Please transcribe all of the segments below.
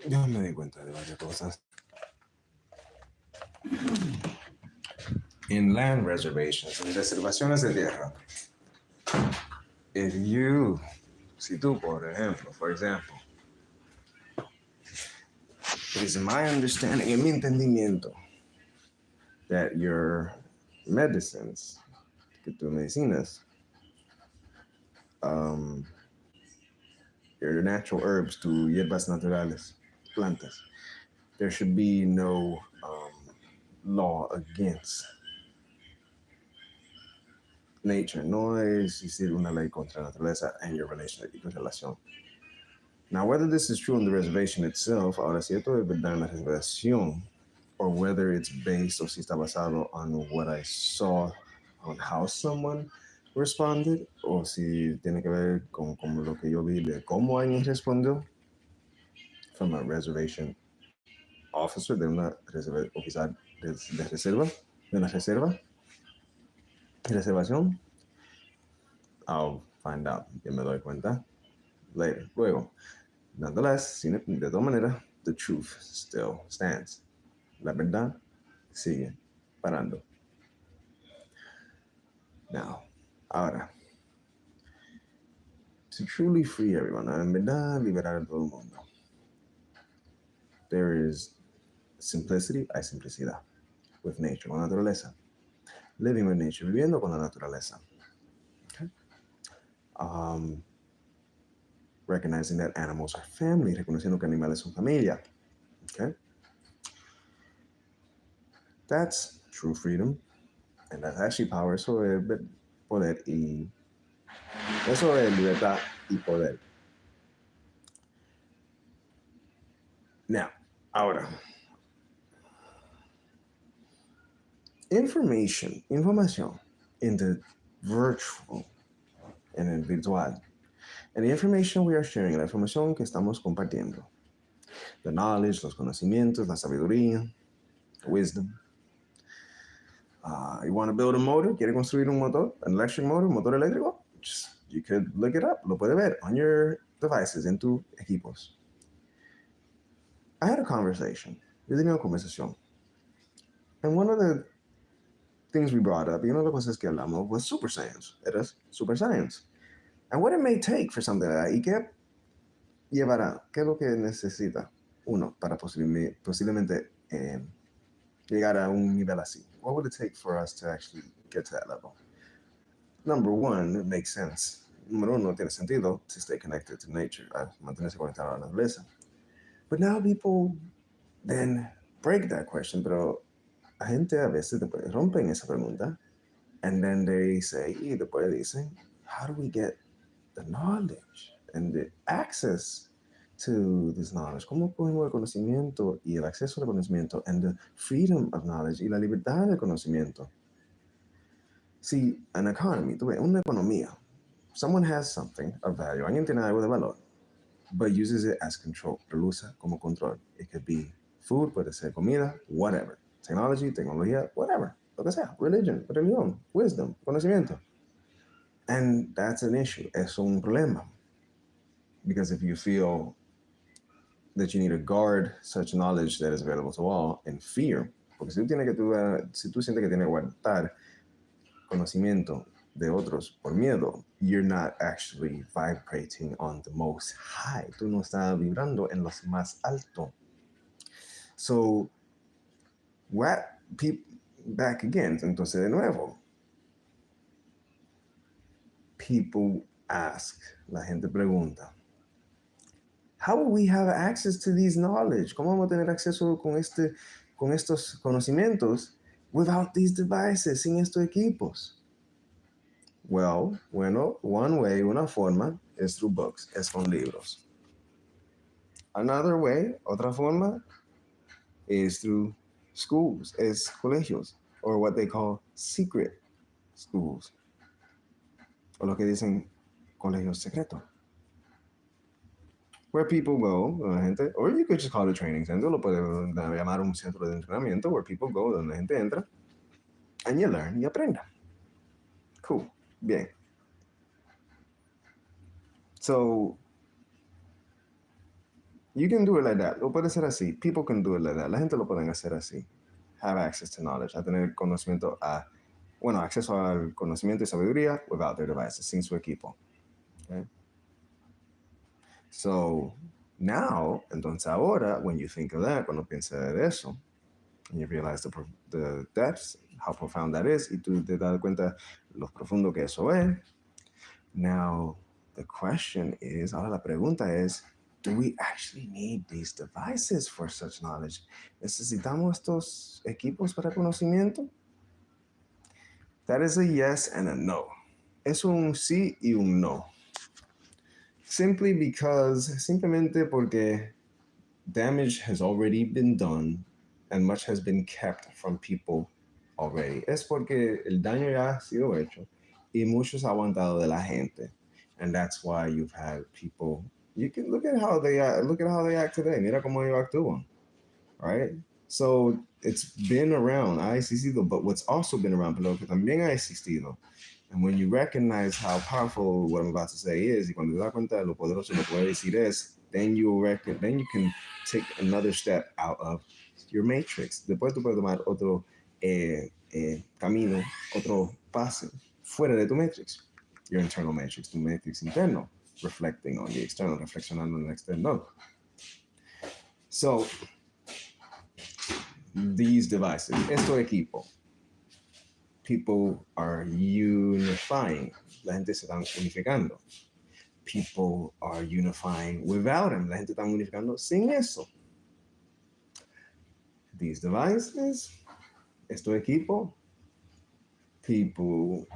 Yo me di cuenta de varias cosas. In land reservations, en reservaciones de tierra, if you, si tú, por ejemplo, for example, it is my understanding, en mi entendimiento, that your medicines, que tus medicinas, um, your natural herbs, tus hierbas naturales, plantas, there should be no law against nature. No existir una ley contra la naturaleza and your relation y tu relación. Now, whether this is true on the reservation itself, ahora si esto es verdad en la reservación, or whether it's based o si está basado on what I saw on how someone responded, o si tiene que ver con lo que yo vi de cómo alguien respondió, from a reservation officer, de una oficial de reserva, de una reservación, I'll find out, yo me doy cuenta later, luego. Nonetheless, de todas maneras, the truth still stands. La verdad sigue parando. Now, ahora, to truly free everyone, en verdad, liberar a todo el mundo. There is simplicity, hay simplicidad with nature, con la naturaleza. Living with nature, viviendo con la naturaleza. Okay? Recognizing that animals are family, reconociendo que animales son familia. Okay? That's true freedom. And that's actually power. Eso es poder y eso es libertad y poder. Now, ahora, información in the virtual, en el virtual, and the information we are sharing, la información que estamos compartiendo, the knowledge, los conocimientos, la sabiduría, wisdom. You want to build a motor, quiere construir un motor, an electric motor, un motor eléctrico, you could look it up, lo puede ver on your devices, en tus equipos. I had a conversation, yo tenía una conversación, and one of the things we brought up, y una de las cosas que hablamos was super science, era super science, and what it may take for something like that, y qué llevará, qué es lo que necesita uno para posiblemente llegar a un nivel así. What would it take for us to actually get to that level? Number one, it makes sense. Número uno, tiene sentido to stay connected to nature, mantenerse conectado a la naturaleza. But now people then break that question, pero la gente a veces después rompen esa pregunta, and then they say, y después dicen, how do we get the knowledge and the access to this knowledge? ¿Cómo cogemos el conocimiento y el acceso al conocimiento and the freedom of knowledge y la libertad del conocimiento? See, an economy, tú ves, una economía. Someone has something of value, alguien tiene algo de valor, but uses it as control, lo usa como control. It could be food, puede ser comida, whatever. Technology, tecnología, whatever. Lo que sea, religión, wisdom, conocimiento. And that's an issue, es un problema. Because if you feel that you need to guard such knowledge that is available to all in fear, porque si tú sientes que tienes que guardar conocimiento de otros por miedo, you're not actually vibrating on the most high. Tú no estás vibrando en los más alto. So, back again, entonces de nuevo, people ask, la gente pregunta, how will we have access to these knowledge? ¿Cómo vamos a tener acceso con estos conocimientos without these devices, sin estos equipos? Well, one way, una forma, es through books, es con libros. Another way, otra forma, is through schools, es colegios, or what they call secret schools, o lo que dicen colegios secretos, where people go, la gente, or you could just call it training center, lo puede llamar un centro de entrenamiento, where people go, donde la gente entra, and you learn, y aprenda. Cool, bien. So, You can do it like that. Lo puede ser así. People can do it like that. La gente lo pueden hacer así. Have access to knowledge. A tener conocimiento bueno, acceso al conocimiento y sabiduría without their devices, sin su equipo. Okay? So, now, entonces ahora, when you think of that, cuando piensas de eso, and you realize the depths, how profound that is, y tú te das cuenta lo profundo que eso es. Now, the question is, ahora la pregunta es, do we actually need these devices for such knowledge? ¿Necesitamos estos equipos para conocimiento? That is a yes and a no. Es un sí y un no. Simplemente porque damage has already been done and much has been kept from people already. Es porque el daño ya ha sido hecho y muchos ha aguantado de la gente. And that's why you've had people, you can look at how they act today. Mira cómo ellos actúan, right? So it's been around, ha existido, but what's also been around, pero que también ha existido. And when you recognize how powerful what I'm about to say is, y cuando te das cuenta de lo poderoso lo que voy a decir es, then you can take another step out of your matrix. Después tú puedes tomar otro camino, otro paso fuera de tu matrix, your internal matrix, tu matrix interno, reflecting on the external, reflexionando en el externo. So, these devices, esto equipo, people are unifying. La gente se está unificando. People are unifying without them. La gente está unificando sin eso. These devices, esto equipo, people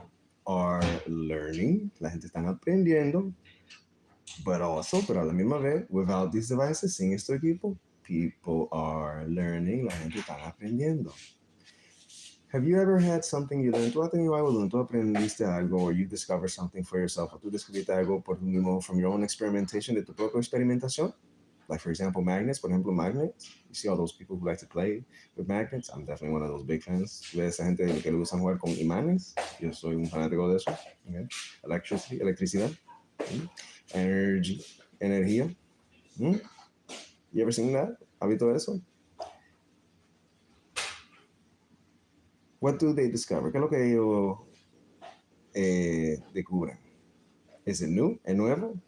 are learning. La gente está aprendiendo. Pero a la misma vez, without these devices, sin esto equipo, people are learning. La gente está aprendiendo. Have you ever had something you learned? ¿Tú has tenido algo donde tú aprendiste algo or you discover something for yourself? ¿O tú descubriste algo por tú mismo from your own experimentation, de tu propia experimentación? Like, for example, magnets. Por ejemplo, magnets. You see all those people who like to play with magnets. I'm definitely one of those big fans. De esa gente que le gusta jugar con imanes. Yo soy un fanático de eso. Okay. Electricidad. Energy. Energía. You ever seen that? ¿Has visto eso? What do they discover? ¿Qué es lo que ellos descubren? Is it new? ¿Es nuevo?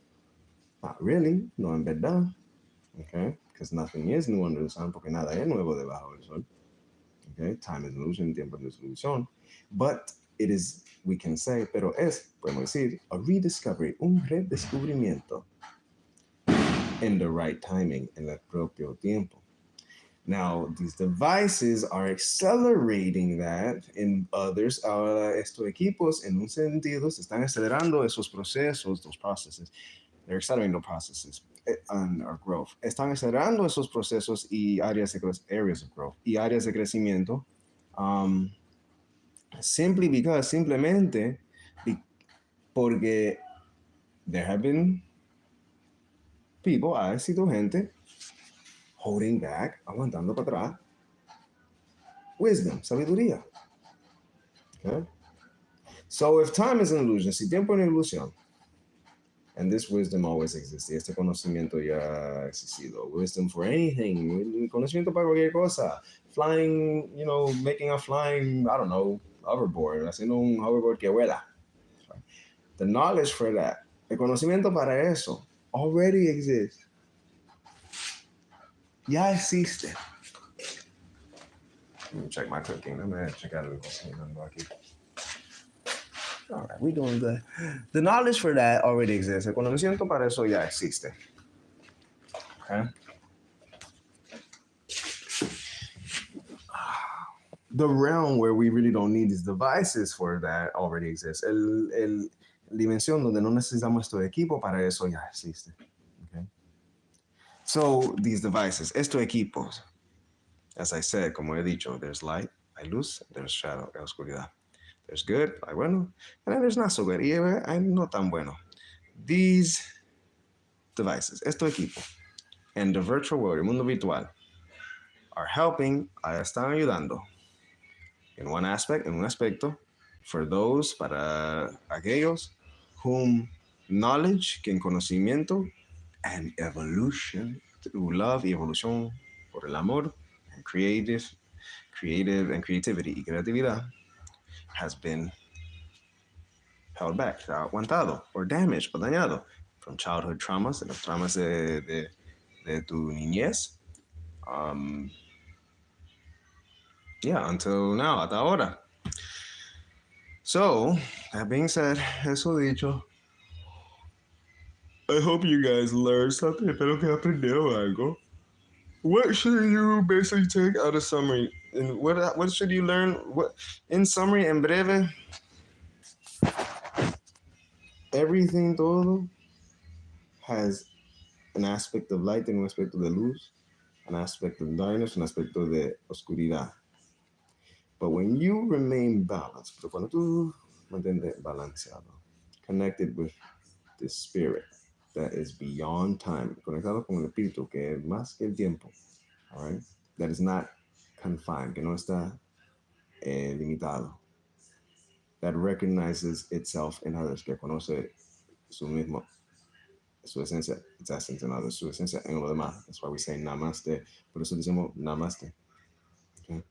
Not really. No, en verdad. Okay? Because nothing is new under the sun, porque nada es nuevo debajo del sol. Okay? Time is an illusion, tiempo es una ilusión. But it is, we can say, pero es, podemos decir, a rediscovery, un redescubrimiento in the right timing, en el propio tiempo. Now, these devices are accelerating that in others. Ahora, estos equipos, en un sentido, se están acelerando esos procesos, those processes. They're accelerating the processes on our growth. Están acelerando esos procesos y areas of growth y áreas de crecimiento. Simplemente porque there have been people, ha sido gente holding back, aguantando para atrás. Wisdom, sabiduría. Okay? So if time is an illusion, si tiempo es una ilusión, and this wisdom always exists, y este conocimiento ya ha existido, wisdom for anything, conocimiento para cualquier cosa, flying, making a flying, I don't know, hoverboard, haciendo un hoverboard que vuela. The knowledge for that, el conocimiento para eso, already exists. Ya existe. Let me check my cooking. I'm going to check out the aquí. All right, we're doing good. The knowledge for that already exists. El conocimiento para eso ya existe. Okay? The realm where we really don't need these devices for that already exists. El dimensión donde no necesitamos estos equipos para eso ya existe. Okay? So, these devices, estos equipos, as I said, como he dicho, there's light, hay luz, there's shadow, hay oscuridad. There's good, hay bueno, and then there's not so good, y hay no tan bueno. These devices, estos equipos, and the virtual world, el mundo virtual, are helping, están ayudando, in un aspecto, for those, para aquellos, whom knowledge, que en conocimiento, and evolution through love y evolución por el amor and creative and creativity y creatividad has been held back, aguantado, or damaged, o dañado from childhood traumas, de los traumas de tu niñez. Um, yeah, until now, hasta ahora. So, that being said, eso dicho, I hope you guys learned something. Espero que aprendieron algo. What should you basically take out of summary? And what should you learn? What in summary, en breve, everything todo has an aspect of light and un aspecto de luz, an aspect of darkness, un aspecto de oscuridad. But when you remain balanced, pero cuando tú mantienes balanceado, connected with the spirit that is beyond time, conectado con el espíritu que es más que el tiempo, all right, that is not confined, que no está limitado, that recognizes itself in others, que conoce su mismo, su esencia, its essence in others, su esencia en lo demás. That's why we say namaste. Por eso decimos namaste. Okay?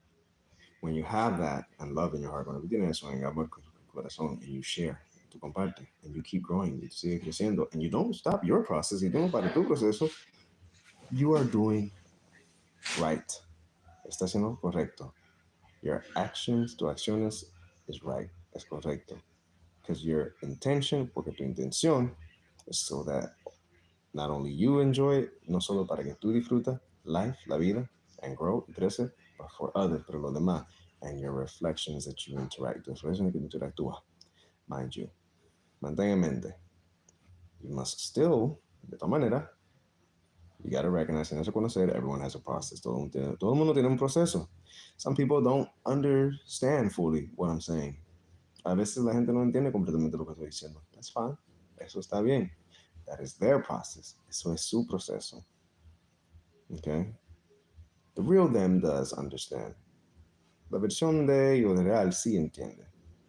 When you have that and love in your heart, cuando tú tienes eso en amor con tu corazón, and you share, tú compartes, and you keep growing, y tú sigues creciendo, and you don't stop your process, y tú no paras tu proceso, you are doing right. Estás haciendo correcto. Your actions, tu acciones is right, es correcto. Because your intention, porque tu intención is so that not only you enjoy it, no solo para que tú disfrutas life, la vida, and grow, y crece, but for others, pero los demás. And your reflections that you interact, tus reflexiones que interactúas, mind you. Mantén en mente. You must still, de todas maneras, you gotta recognize and reconocer everyone has a process. Todo el mundo tiene un proceso. Some people don't understand fully what I'm saying. A veces la gente no entiende completamente lo que estoy diciendo. That's fine. Eso está bien. That is their process. Eso es su proceso. Okay? The real them does understand. La versión de ellos de real sí entiende.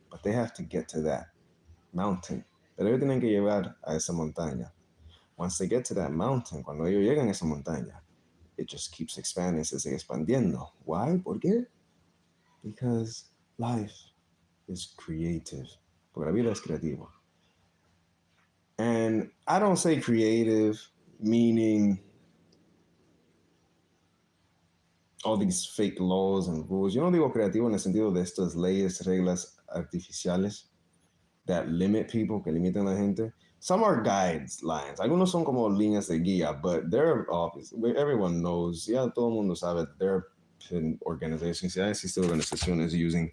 But they have to get to that mountain. Pero ellos tienen que llegar a esa montaña. Once they get to that mountain, cuando ellos llegan a esa montaña, it just keeps expanding, se sigue expandiendo. Why? ¿Por qué? Because life is creative. Porque la vida es creativa. And I don't say creative meaning all these fake laws and rules. Yo no digo creativo en el sentido de estas leyes, reglas artificiales that limit people, que limitan a la gente. Some are guidelines. Algunos son como líneas de guía, but they're obvious. Everyone knows. Ya todo el mundo sabe that there have been organizations, ya existen organizaciones using,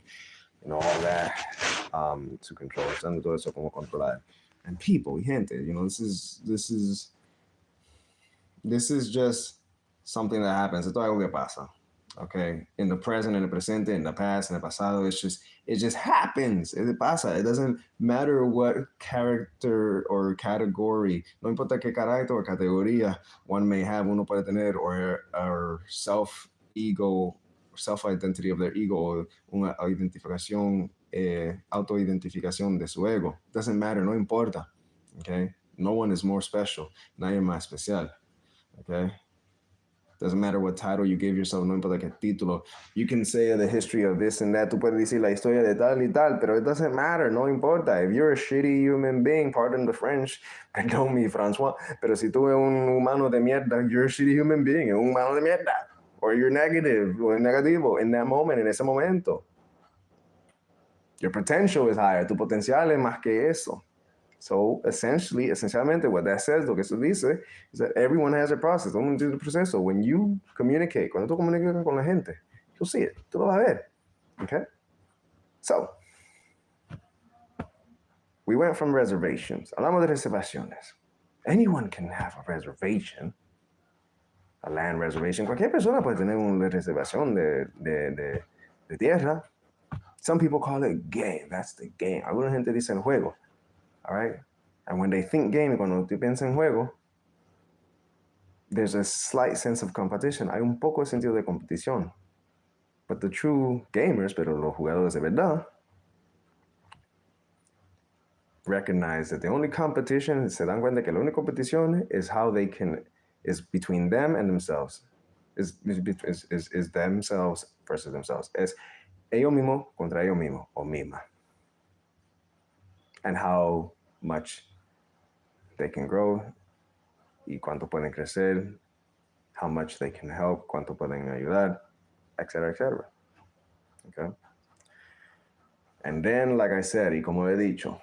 all that to control. Usando todo eso como controlar. And people, gente, this is just something that happens. Esto es algo que pasa. Okay, in the present, in the presente, in the past, in the pasado, it just happens. It pasa. It doesn't matter what character or category, no importa qué carácter o categoría one may have, uno puede tener, or self-ego, self-identity of their ego, o una identificación, autoidentificación de su ego. It doesn't matter, no importa. Okay, no one is more special. Nadie es más especial. Okay. Doesn't matter what title you give yourself, no importa qué título. You can say the history of this and that. Tú puedes decir la historia de tal y tal, pero it doesn't matter, no importa. If you're a shitty human being, pardon the French, perdón mi François, pero si tú eres un humano de mierda, you're a shitty human being, un humano de mierda. Or you're negative, or negativo in that moment, en ese momento. Your potential is higher, tu potencial es más que eso. So essentialmente, what that says, lo que eso dice, is that everyone has a process. Todo el mundo tiene un proceso. When you communicate, cuando tú comunicas con la gente, you'll see it. Tú lo vas a ver. Okay? So, we went from reservations. Hablamos de reservaciones. Anyone can have a reservation. A land reservation. Cualquier persona puede tener una reservación de tierra. Some people call it game. That's the game. Alguna gente dice el juego. All right? And when they think game, cuando tú piensas en juego, there's a slight sense of competition. Hay un poco de sentido de competición. But the true gamers, pero los jugadores de verdad, recognize that the only competition, se dan cuenta que la única competición is how they can is between them and themselves. Is themselves versus themselves. Es ellos mismos contra ellos mismos o misma. And how much they can grow y cuánto pueden crecer, how much they can help, cuánto pueden ayudar, etc., etc. Okay? And then, like I said, y como he dicho,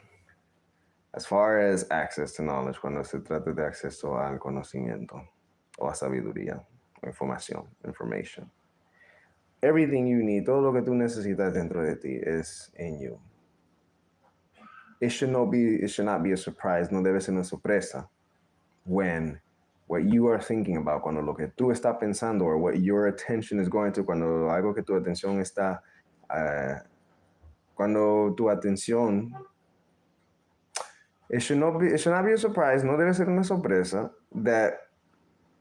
as far as access to knowledge, cuando se trata de acceso al conocimiento o a sabiduría o information, everything you need, todo lo que tú necesitas dentro de ti is in you. It should not be a surprise, no debe ser una sorpresa when what you are thinking about, cuando lo que tú estás pensando, or what your attention is going to, cuando algo que tu atención está, cuando tu atención, it should not be a surprise, no debe ser una sorpresa, that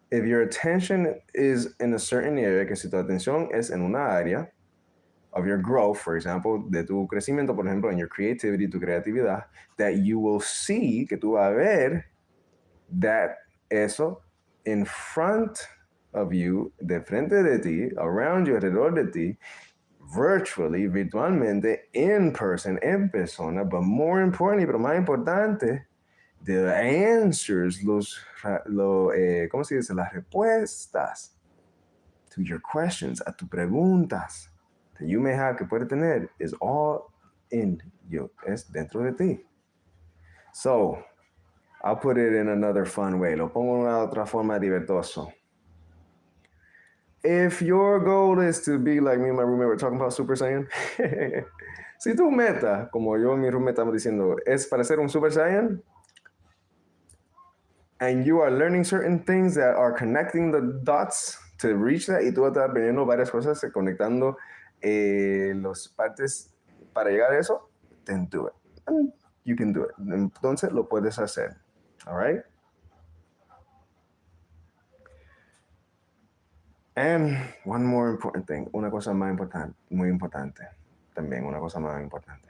if your attention is in a certain area, que si tu atención es en una área of your growth, for example, de tu crecimiento, por ejemplo, in your creativity, tu creatividad, that you will see, que tú vas a ver, that eso in front of you, de frente de ti, around you, alrededor de ti, virtually, virtualmente, in person, en persona, but more importantly, pero más importante, the answers, ¿cómo se dice? Las respuestas to your questions, a tus preguntas that you may have, que puede tener, is all in you, es dentro de ti. So, I'll put it in another fun way. Lo pongo en una otra forma divertoso. If your goal is to be like me and my roommate were talking about Super Saiyan, si tu meta, como yo y mi roommate estamos diciendo, es para ser un Super Saiyan, and you are learning certain things that are connecting the dots to reach that, y tú estás aprendiendo varias cosas, conectando las partes para llegar a eso, then do it. And you can do it. Entonces lo puedes hacer. All right? And one more important thing, una cosa más importante, muy importante, también una cosa más importante.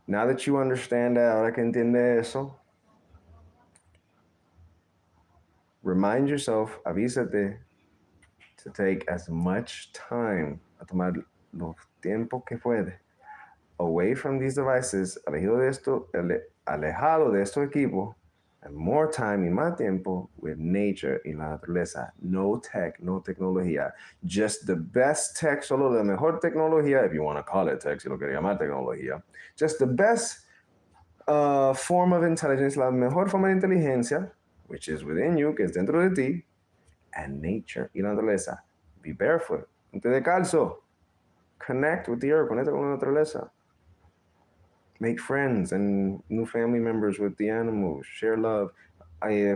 Now that you understand that, ahora que entiende eso, remind yourself, avísate to take as much time, a tomar los tiempos que puede, away from these devices, alejado de estos equipos, and more time y más tiempo with nature y la naturaleza. No tech, no tecnología. Just the best tech, solo la mejor tecnología, if you want to call it tech, si lo quería llamar tecnología. Just the best form of intelligence, la mejor forma de inteligencia, which is within you, que es dentro de ti, and nature y la naturaleza. Be barefoot, ponte descalzo. Connect with the earth, conecta con la naturaleza. Make friends and new family members with the animals. Share love.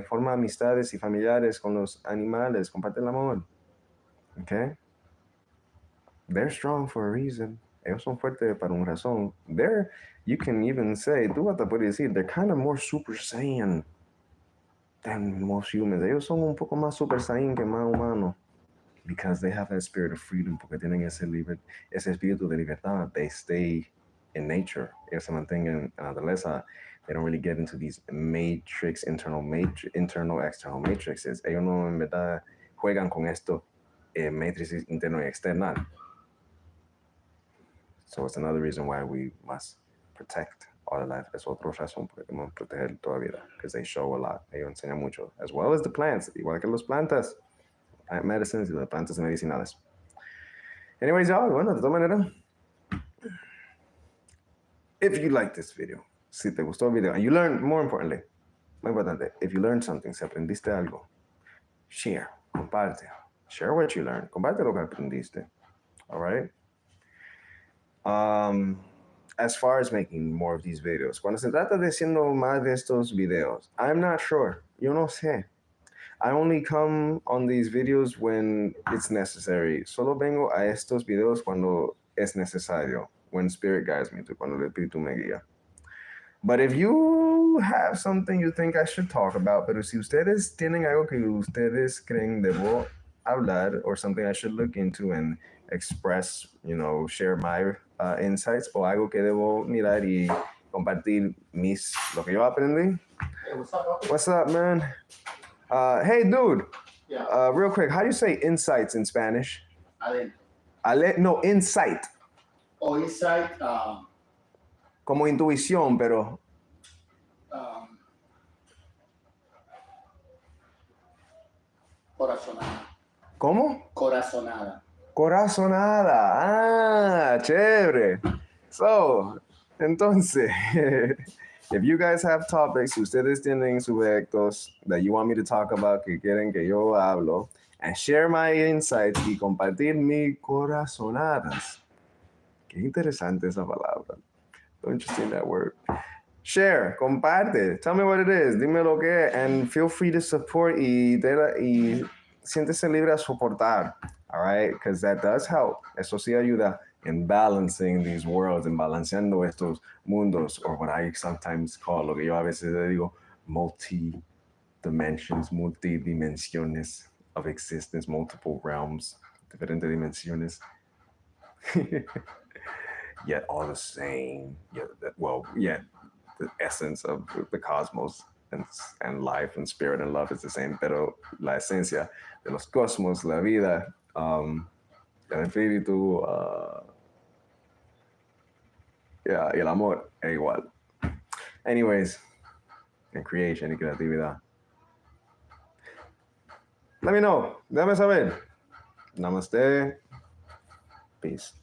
Forma amistades y familiares con los animales. Comparte el amor. Okay? They're strong for a reason. Ellos son fuertes para una razón. You can even say, tú hasta puedes decir, they're kind of more Super Saiyan than most humans. Ellos son un poco más Super Saiyan que más humanos. Because they have that spirit of freedom, porque tienen ese espíritu de libertad. They stay in nature. Ellos se mantienen en la naturaleza. They don't really get into these internal, external matrices. Ellos no en verdad juegan con esto, matrices interno y external. So it's another reason why we must protect all life. Es otra razón por la que debemos proteger toda vida. Because they show a lot. Ellos enseñan mucho. As well as the plants. Igual que las plantas. Plant medicines y las plantas medicinales. Anyways, y'all, bueno, de todas maneras, if you like this video, si te gustó el video, and you learned, more importantly, muy importante, if you learned something, si aprendiste algo, share, comparte. Share what you learned. Comparte lo que aprendiste. All right? As far as making more of these videos, cuando se trata de haciendo más de estos videos, I'm not sure. Yo no sé. I only come on these videos when it's necessary. Solo vengo a estos videos cuando es necesario. When spirit guides me, cuando el espíritu me guía. But if you have something you think I should talk about, pero si ustedes tienen algo que ustedes creen debo hablar, or something I should look into and express, share my insights, o algo que debo mirar y compartir lo que yo aprendí, Hey, what's up, Papa? What's up, man? Hey, dude. Yeah. Real quick, how do you say insights in Spanish? Adentro. No, insight. Oh, inside, Como intuición, pero um, corazonada. ¿cómo? Corazonada. Corazonada. Ah, chévere. So, entonces, if you guys have topics, si ustedes tienen sujetos that you want me to talk about, que quieren que yo hablo, and share my insights y compartir mi corazonadas. Qué interesante esa palabra. So interesting that word. Share, comparte, tell me what it is, dime lo que es, and feel free to support y siéntese libre a soportar, all right? Because that does help. Eso sí ayuda in balancing these worlds, en balanceando estos mundos, or what I sometimes call, lo que yo a veces le digo, multi-dimensions, multidimensiones of existence, multiple realms, diferentes dimensiones. Yet all the same. Yet the essence of the cosmos and life and spirit and love is the same, pero la esencia de los cosmos, la vida, el espíritu, yeah, y el amor es igual. Anyways, en creation y creatividad. Let me know. Déjame saber. Namaste. Peace.